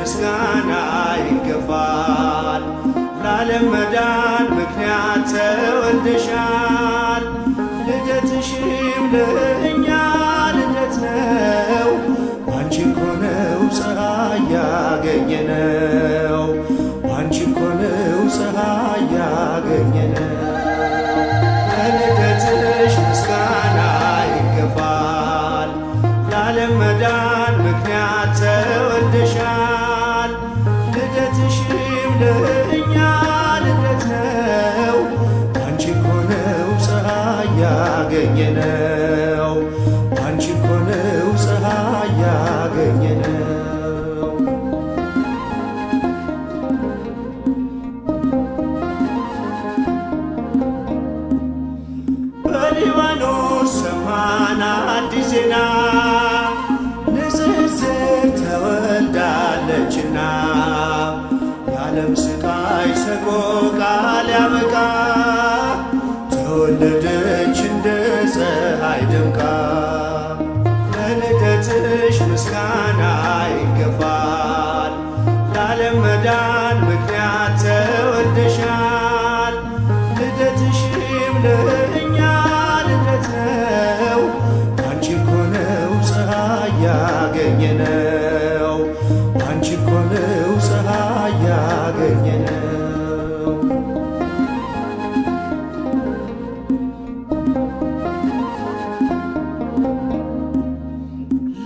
ምስጋና ይገባል። ለዓለም መዳን ምክንያት ተወልደሻል። ልደትሽም ለእኛ ልደት ነው። አንቺ እኮ ነው ፀሐይ ያገኘነው። አንቺ እኮ ነው ፀሐይ ያገኘነው። ለልደትሽ ምስጋና ይገባል። ለዓለም መዳን ምክንያት ተወልደሻል። ልደትሽም ለእኛ ልደት ነው። አንቺ እኮ ነው ፀሐይ ያገኘነው። አንቺ እኮ ነው ፀሐይ ያገኘነው። በሊባኖስ ሰማን አዲስ ዜና ንጽሕት ተወልዳለችና የዓለም ስቃይ ሰቆቃ ሊያበቃ ተወለደች እንደ ፀሐይ ደምቃ። ለልደትሽ ምስጋና ይገባል። ለዓለም መዳን ምክንያት ተወልደሻል። ልደትሽም ለእኛ ልደት ነው። አንቺ እኮ ነው ፀሐይ ያገኘነው። አንቺ እኮ ነው ፀሐይ ያገኘነው።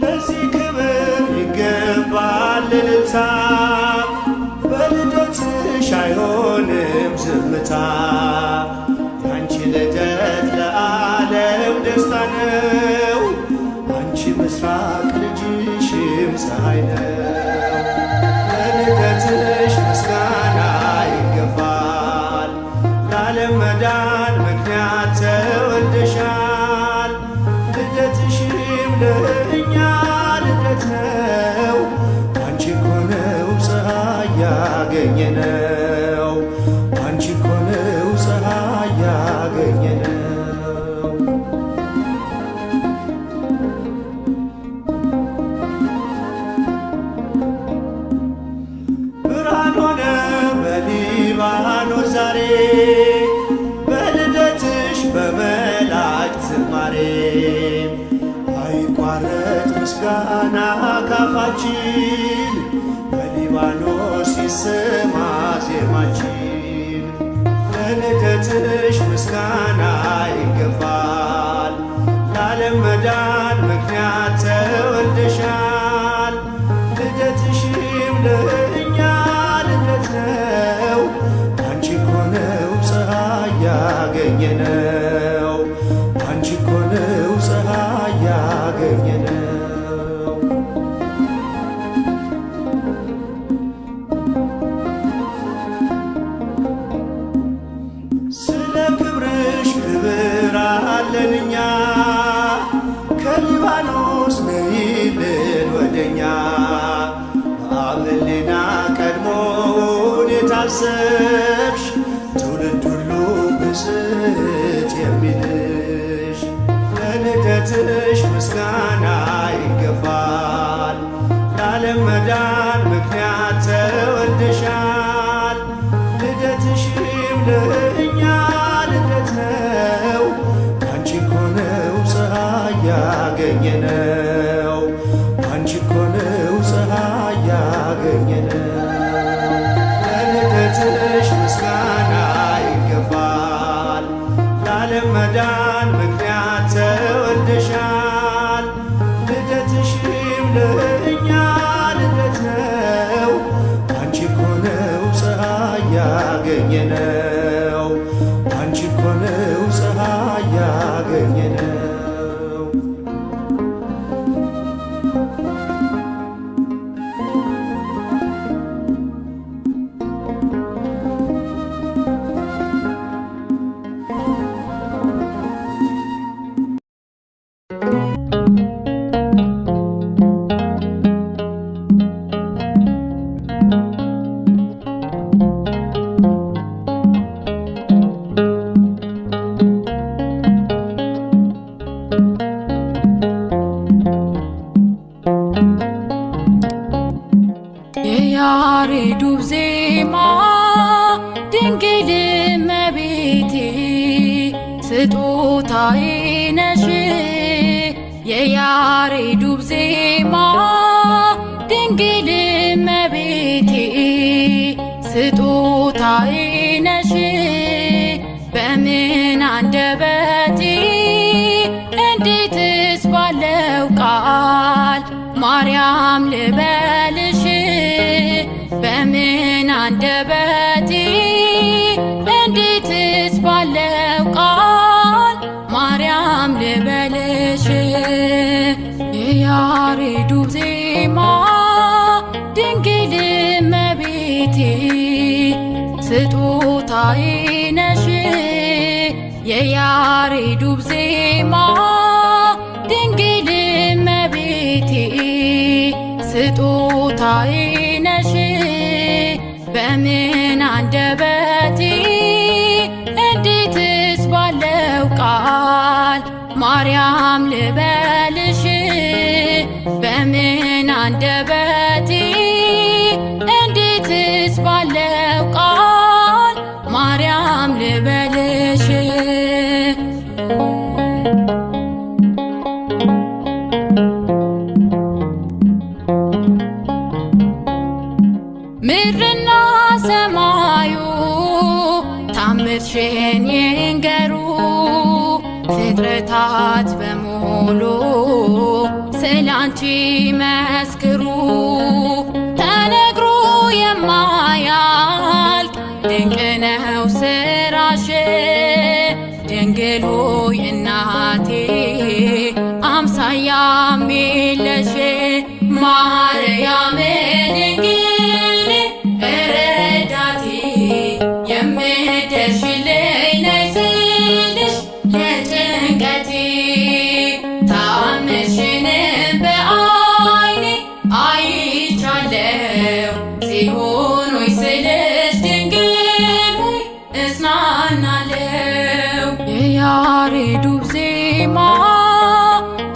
ለዚህ ክብር ይገባል እልልታ። በልደትሽ አይሆንም ዝምታ። ያንቺ ልደት ለዓለም ደስታ ነው። አንቺ ምስራቅ ልጅሽም ፀሐይ ነው። ለልደትሽ ምስጋና ይገባል። ለዓለም መዳን ምክንያት ተወልደሻል። ልደትሽም ለእኛ ልደት ነው። አንቺ እኮ ነው ፀሐይ ያገኘነው። አንቺ እኮ ነው ፀሐይ ያገኘነው። ብርሃን ሆነ በሊባኖስ ዛሬ በልደትሽ በመላእክት ዝማሬ። አይቋረጥ ምስጋና ካፋችን በሊባኖስ ይሰማ ዜማችን። ለልደትሽ ምስጋና ይገባል። ለዓለም መዳን ምክንያት ተወልደሻል። ልደትሽም ለእኛ ልደት ነው። አንቺ እኮ ነው ፀሐይ ያገኘነው። አንቺ እኮ ነው ፀሐይ ያገኘነው። ስለ ክብርሽ ክብር አለን እኛ። ከሊባኖስ ነይልን ወደኛ። በአምልና ቀድሞውን የታሰብሽ ትውልድ ሁሉ ብፅዕት የሚልሽ። ለልደትሽ ምስጋና ይገባል። ለዓለም መዳን ምክንያት ተወልደሻል። ልደትሽም ለእኛ ልደት ነው። አንቺ እኮ ነው ፀሐይ ያገኘነው። አንቺ እኮ ነው ፀሐይ ያገኘነው። ለልደትሽ ምስጋና ይገባል። ለዓለም መዳን ምክንያት ተወልደሻል። ልደትሽም ለእኛ ልደት ነው። አንቺ እኮ ነው ፀሐይ ያገኘነው። አንቺ እኮ ነው ፀሐይ ያገኘነው። የያሬዱ ዜማ ድንግል እመቤቴ ስጦታዬ ነሽ። የያሬዱ ዜማ ድንግል እመቤቴ ስጦታዬ ነሽ። በምን አንደበቴ እንዴትስ ባለው ቃል ማርያም ልበልሽ። በምን አንደበቴ እንዴትስ ባለው ቃል ማርያም ልበልሽ። የያሬዱ ዜማ ድንግል እመቤቴ ስጦታዬ ነሽ። የያሬዱ ዜማ ድንግል እመቤቴ ስጦታዬ ነሽ። በምን አንደበቴ እንዴትስ ባለው ቃል ማርያም ልበልሽ። በምን አንደበቴ እንዴትስ ባለው ቃል ማርያም ልበልሽ። ምድርና ሰማዩ ታምርሽን ይንገሩ። ፍጥረታት በሙሉ ስላንቺ መስክሩ። ተነግሮ የማያልቅ ድንቅ ነው ስራሽ። ድንግል ሆይ እናቴ አምሳያም የለሽ። ማርያም ድንግል ረዳቴ የምትደርሽልኝ ነይ ስልሽ ለጭንቀቴ። ታምርሽንም በዓይኔ አይቻለሁ። ጽዮን ሆይ ስልሽ ድንግል ሆይ እጽናናለሁ። የያሬዱ ዜማ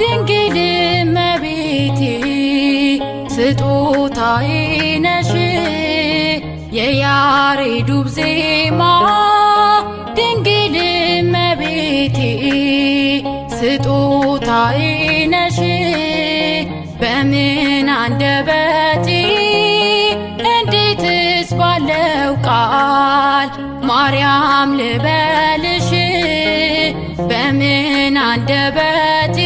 ድንግል እመቤቴ ስጦታዬ ነሽ። የያሬዱ ዜማ ድንግል እመቤቴ ስጦታዬ ነሽ። በምን አንደበቴ እንዴትስ ባለው ቃል ማርያም ልበልሽ። በምን አንደበቴ